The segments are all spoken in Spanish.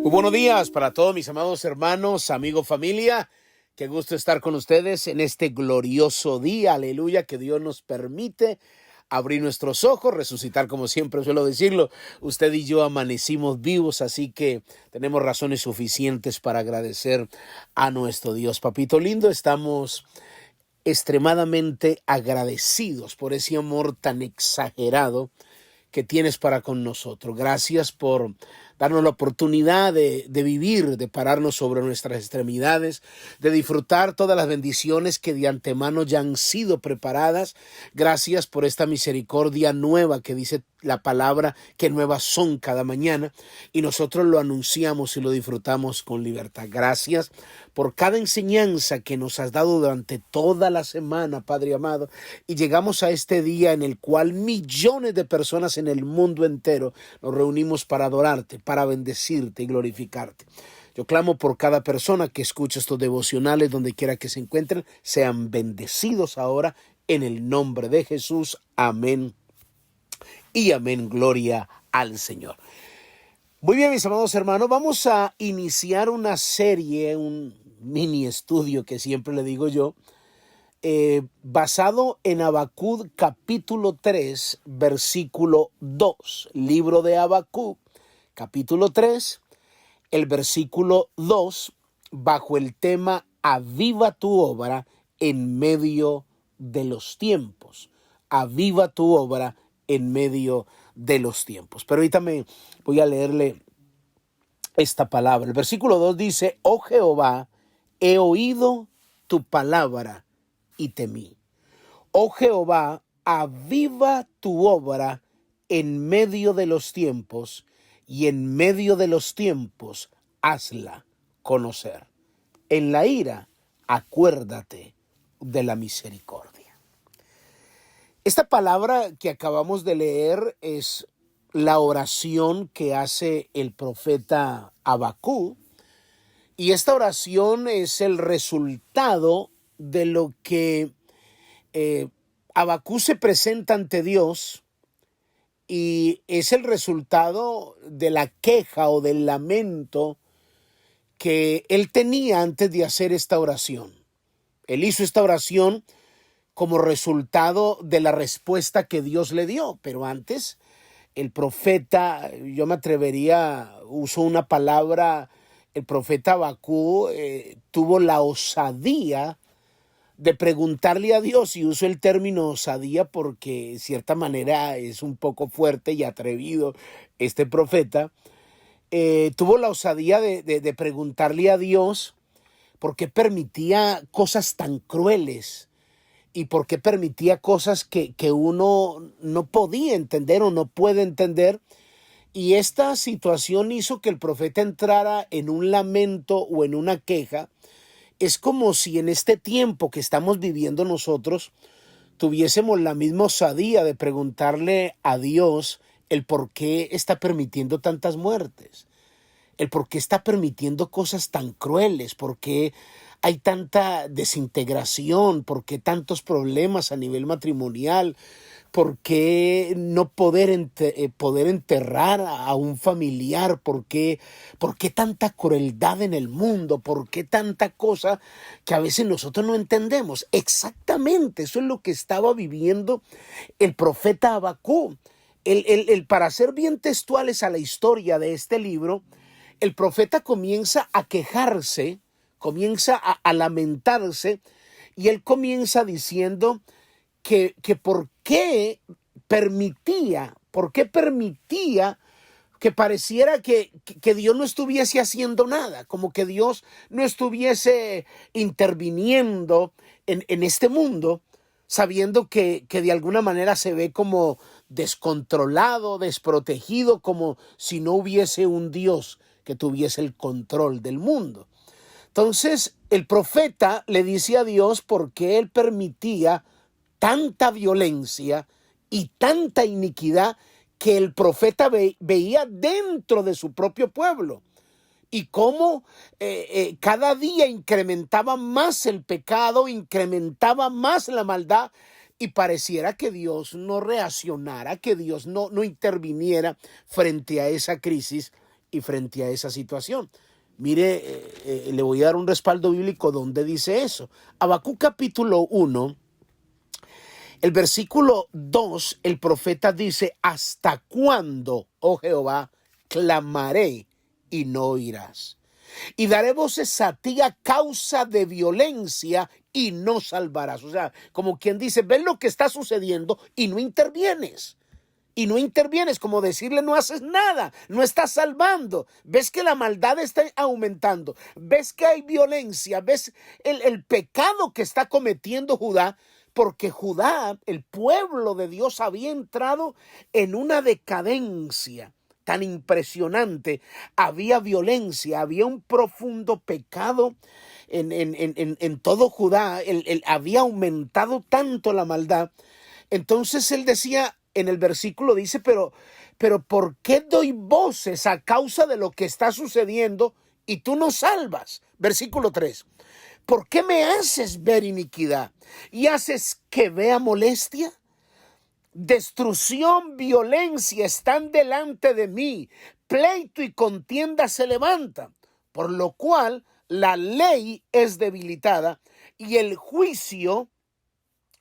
Muy buenos días para todos mis amados hermanos, amigos, familia. Qué gusto estar con ustedes en este glorioso día, aleluya, que Dios nos permite abrir nuestros ojos, resucitar, como siempre suelo decirlo. Usted y yo amanecimos vivos, así que tenemos razones suficientes para agradecer a nuestro Dios. Papito lindo, estamos extremadamente agradecidos por ese amor tan exagerado que tienes para con nosotros. Gracias por darnos la oportunidad de vivir, de pararnos sobre nuestras extremidades, de disfrutar todas las bendiciones que de antemano ya han sido preparadas. Gracias por esta misericordia nueva que dice la palabra, que nuevas son cada mañana, y nosotros lo anunciamos y lo disfrutamos con libertad. Gracias por cada enseñanza que nos has dado durante toda la semana, Padre amado, y llegamos a este día en el cual millones de personas en el mundo entero nos reunimos para adorarte, para bendecirte y glorificarte. Yo clamo por cada persona que escucha estos devocionales donde quiera que se encuentren, sean bendecidos ahora en el nombre de Jesús. Amén y amén. Gloria al Señor. Muy bien, mis amados hermanos, vamos a iniciar una serie, un mini estudio que siempre le digo yo, basado en Habacuc capítulo 3, versículo 2. Libro de Habacuc, capítulo 3, el versículo 2, bajo el tema Aviva tu obra en medio de los tiempos. Aviva tu obra en medio de los tiempos. Pero ahorita me voy a leerle esta palabra. El versículo 2 dice: Oh Jehová, he oído tu palabra y temí. Oh Jehová, aviva tu obra en medio de los tiempos, y en medio de los tiempos hazla conocer. En la ira, acuérdate de la misericordia. Esta palabra que acabamos de leer es la oración que hace el profeta Habacuc, y esta oración es el resultado de lo que Habacuc se presenta ante Dios, y es el resultado de la queja o del lamento que él tenía antes de hacer esta oración. Él hizo esta oración como resultado de la respuesta que Dios le dio, pero antes el profeta, yo me atrevería, usó una palabra, el profeta Habacuc tuvo la osadía de preguntarle a Dios, y uso el término osadía porque de cierta manera es un poco fuerte y atrevido este profeta. Tuvo la osadía de preguntarle a Dios por qué permitía cosas tan crueles y por qué permitía cosas que uno no podía entender o no puede entender. Y esta situación hizo que el profeta entrara en un lamento o en una queja. Es como si en este tiempo que estamos viviendo nosotros tuviésemos la misma osadía de preguntarle a Dios el por qué está permitiendo tantas muertes, el por qué está permitiendo cosas tan crueles, por qué hay tanta desintegración, por qué tantos problemas a nivel matrimonial, por qué no poder enterrar a un familiar, por qué tanta crueldad en el mundo, por qué tanta cosa que a veces nosotros no entendemos. Exactamente, eso es lo que estaba viviendo el profeta Habacuc. Para ser bien textuales a la historia de este libro, el profeta comienza a quejarse, comienza a lamentarse, y él comienza diciendo que por qué permitía que pareciera que Dios no estuviese haciendo nada, como que Dios no estuviese interviniendo en este mundo, sabiendo que de alguna manera se ve como descontrolado, desprotegido, como si no hubiese un Dios que tuviese el control del mundo. Entonces el profeta le dice a Dios por qué él permitía tanta violencia y tanta iniquidad que el profeta veía dentro de su propio pueblo, y cómo cada día incrementaba más el pecado, incrementaba más la maldad, y pareciera que Dios no reaccionara, que Dios no interviniera frente a esa crisis y frente a esa situación. Mire, le voy a dar un respaldo bíblico donde dice eso. Habacuc capítulo 1, el versículo 2, el profeta dice: ¿hasta cuándo, oh Jehová, clamaré y no oirás? Y daré voces a ti a causa de violencia y no salvarás. O sea, como quien dice, ves lo que está sucediendo y no intervienes. Y no intervienes, como decirle no haces nada, no estás salvando. Ves que la maldad está aumentando, ves que hay violencia, ves el pecado que está cometiendo Judá, porque Judá, el pueblo de Dios, había entrado en una decadencia tan impresionante. Había violencia, había un profundo pecado en todo Judá. Había aumentado tanto la maldad. Entonces él decía, en el versículo dice, pero ¿por qué doy voces a causa de lo que está sucediendo y tú no salvas? Versículo 3. ¿Por qué me haces ver iniquidad y haces que vea molestia? Destrucción, violencia están delante de mí, pleito y contienda se levantan, por lo cual la ley es debilitada y el juicio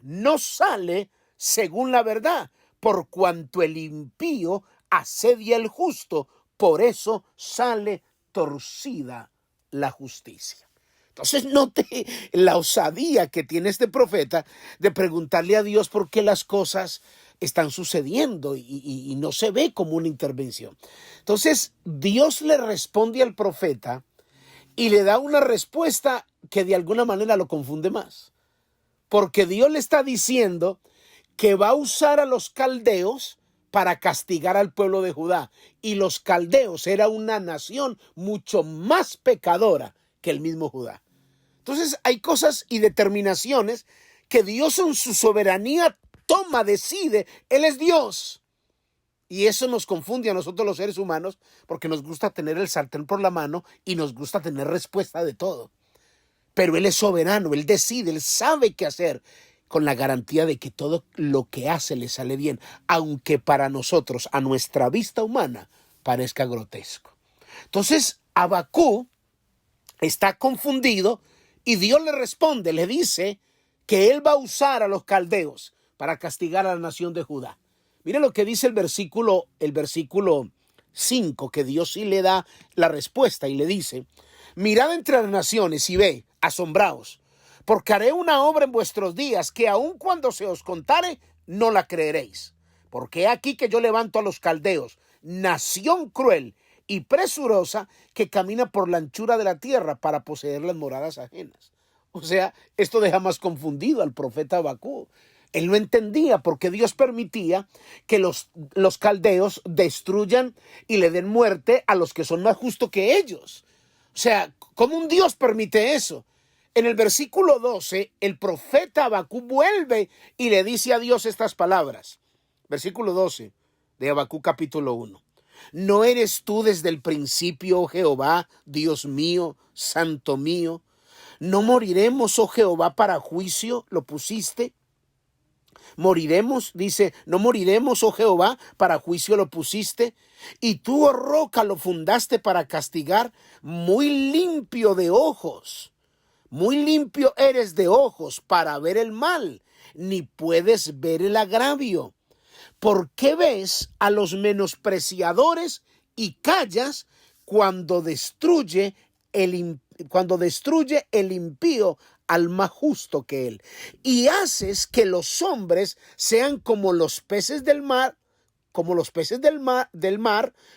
no sale según la verdad, por cuanto el impío asedia al justo, por eso sale torcida la justicia. Entonces note la osadía que tiene este profeta de preguntarle a Dios por qué las cosas están sucediendo y no se ve como una intervención. Entonces Dios le responde al profeta y le da una respuesta que de alguna manera lo confunde más. Porque Dios le está diciendo que va a usar a los caldeos para castigar al pueblo de Judá. Y los caldeos era una nación mucho más pecadora que el mismo Judá. Entonces hay cosas y determinaciones que Dios en su soberanía toma, decide. Él es Dios. Y eso nos confunde a nosotros los seres humanos porque nos gusta tener el sartén por la mano y nos gusta tener respuesta de todo. Pero Él es soberano, Él decide, Él sabe qué hacer, con la garantía de que todo lo que hace le sale bien, aunque para nosotros, a nuestra vista humana, parezca grotesco. Entonces, Habacuc está confundido y Dios le responde, le dice que Él va a usar a los caldeos para castigar a la nación de Judá. Mire lo que dice el versículo 5, que Dios sí le da la respuesta y le dice: mirad entre las naciones y ve, asombraos, porque haré una obra en vuestros días que aun cuando se os contare, no la creeréis. Porque he aquí que yo levanto a los caldeos, nación cruel y presurosa que camina por la anchura de la tierra para poseer las moradas ajenas. O sea, esto deja más confundido al profeta Habacuc. Él no entendía por qué Dios permitía que los caldeos destruyan y le den muerte a los que son más justos que ellos. O sea, ¿cómo un Dios permite eso? En el versículo 12, el profeta Habacuc vuelve y le dice a Dios estas palabras. Versículo 12 de Habacuc capítulo 1. ¿No eres tú desde el principio, oh Jehová, Dios mío, santo mío? ¿No moriremos, oh Jehová, para juicio? ¿Lo pusiste? Moriremos, dice, no moriremos, oh Jehová, para juicio lo pusiste. Y tú, oh roca, lo fundaste para castigar. Muy limpio de ojos, muy limpio eres de ojos para ver el mal, ni puedes ver el agravio. ¿Por qué ves a los menospreciadores y callas cuando destruye el impío al más justo que él? Y haces que los hombres sean como los peces del mar, como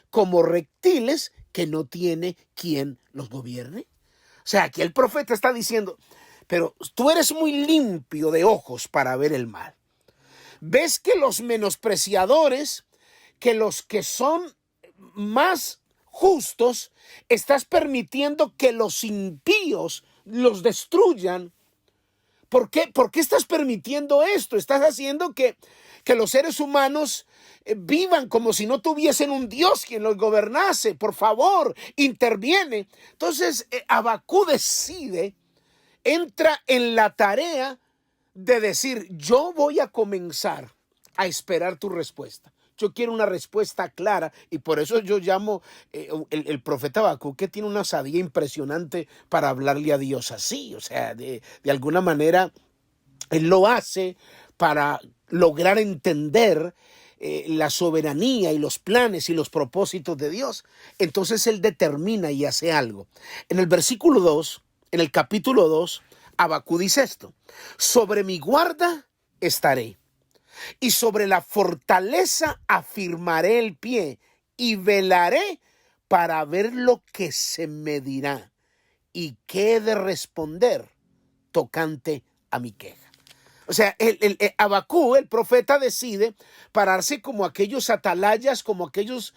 como reptiles que no tiene quien los gobierne. O sea, aquí el profeta está diciendo, pero tú eres muy limpio de ojos para ver el mal. Ves que los menospreciadores, que los que son más justos, estás permitiendo que los impíos los destruyan. ¿Por qué estás permitiendo esto? Estás haciendo que los seres humanos vivan como si no tuviesen un Dios quien los gobernase. Por favor, interviene. Entonces, Habacuc entra en la tarea de decir, yo voy a comenzar a esperar tu respuesta. yo quiero una respuesta clara, y por eso yo llamo el profeta Habacuc, que tiene una osadía impresionante para hablarle a Dios así. O sea, de alguna manera él lo hace para lograr entender la soberanía y los planes y los propósitos de Dios. Entonces él determina y hace algo. En el versículo 2, en el capítulo 2, Habacuc dice esto: sobre mi guarda estaré, y sobre la fortaleza afirmaré el pie, y velaré para ver lo que se me dirá, y qué he de responder tocante a mi queja. O sea, Habacuc, el profeta, decide pararse como aquellos atalayas, como aquellos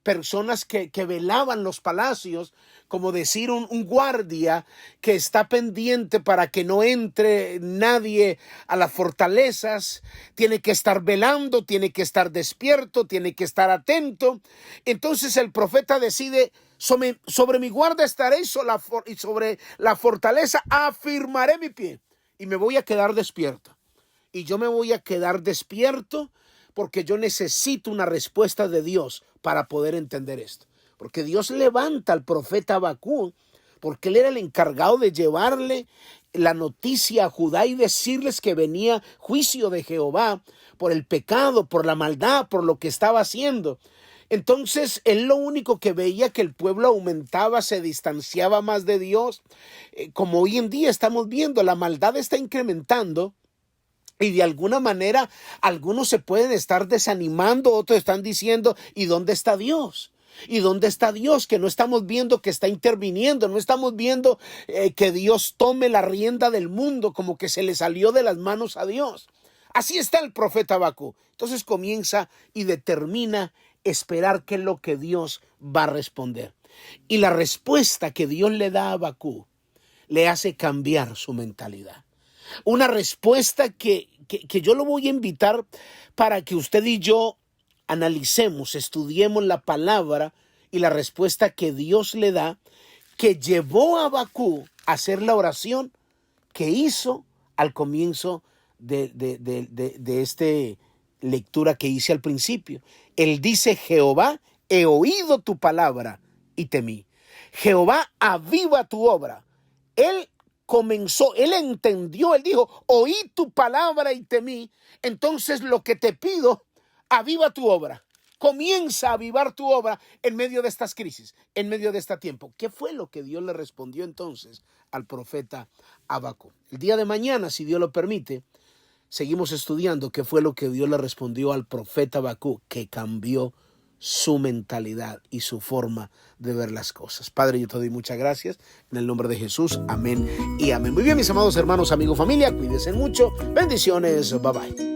personas que velaban los palacios, como decir un guardia que está pendiente para que no entre nadie a las fortalezas. Tiene que estar velando, tiene que estar despierto, tiene que estar atento. Entonces el profeta decide: sobre mi guarda estaré, y sobre la fortaleza afirmaré mi pie. Y me voy a quedar despierto. Y yo me voy a quedar despierto porque yo necesito una respuesta de Dios para poder entender esto. Porque Dios levanta al profeta Habacuc, porque él era el encargado de llevarle la noticia a Judá y decirles que venía juicio de Jehová por el pecado, por la maldad, por lo que estaba haciendo. Entonces él lo único que veía, que el pueblo aumentaba, se distanciaba más de Dios. Como hoy en día estamos viendo, la maldad está incrementando. Y de alguna manera algunos se pueden estar desanimando, otros están diciendo: ¿y dónde está Dios? ¿Y dónde está Dios? Que no estamos viendo que está interviniendo, no estamos viendo que Dios tome la rienda del mundo, como que se le salió de las manos a Dios. Así está el profeta Habacuc. Entonces comienza y determina esperar qué es lo que Dios va a responder. Y la respuesta que Dios le da a Habacuc le hace cambiar su mentalidad. Una respuesta que yo lo voy a invitar para que usted y yo analicemos, estudiemos la palabra y la respuesta que Dios le da, que llevó a Habacuc a hacer la oración que hizo al comienzo de esta lectura que hice al principio. Él dice: Jehová, he oído tu palabra y temí. Jehová, aviva tu obra. Él comenzó, él entendió, él dijo: oí tu palabra y temí. Entonces lo que te pido, aviva tu obra. Comienza a avivar tu obra en medio de estas crisis, en medio de este tiempo. ¿Qué fue lo que Dios le respondió entonces al profeta Habacuc? El día de mañana, si Dios lo permite, seguimos estudiando qué fue lo que Dios le respondió al profeta Habacuc, que cambió su mentalidad y su forma de ver las cosas. Padre, yo te doy muchas gracias en el nombre de Jesús. Amén y amén. Muy bien, mis amados hermanos, amigos, familia, cuídense mucho. Bendiciones. Bye bye.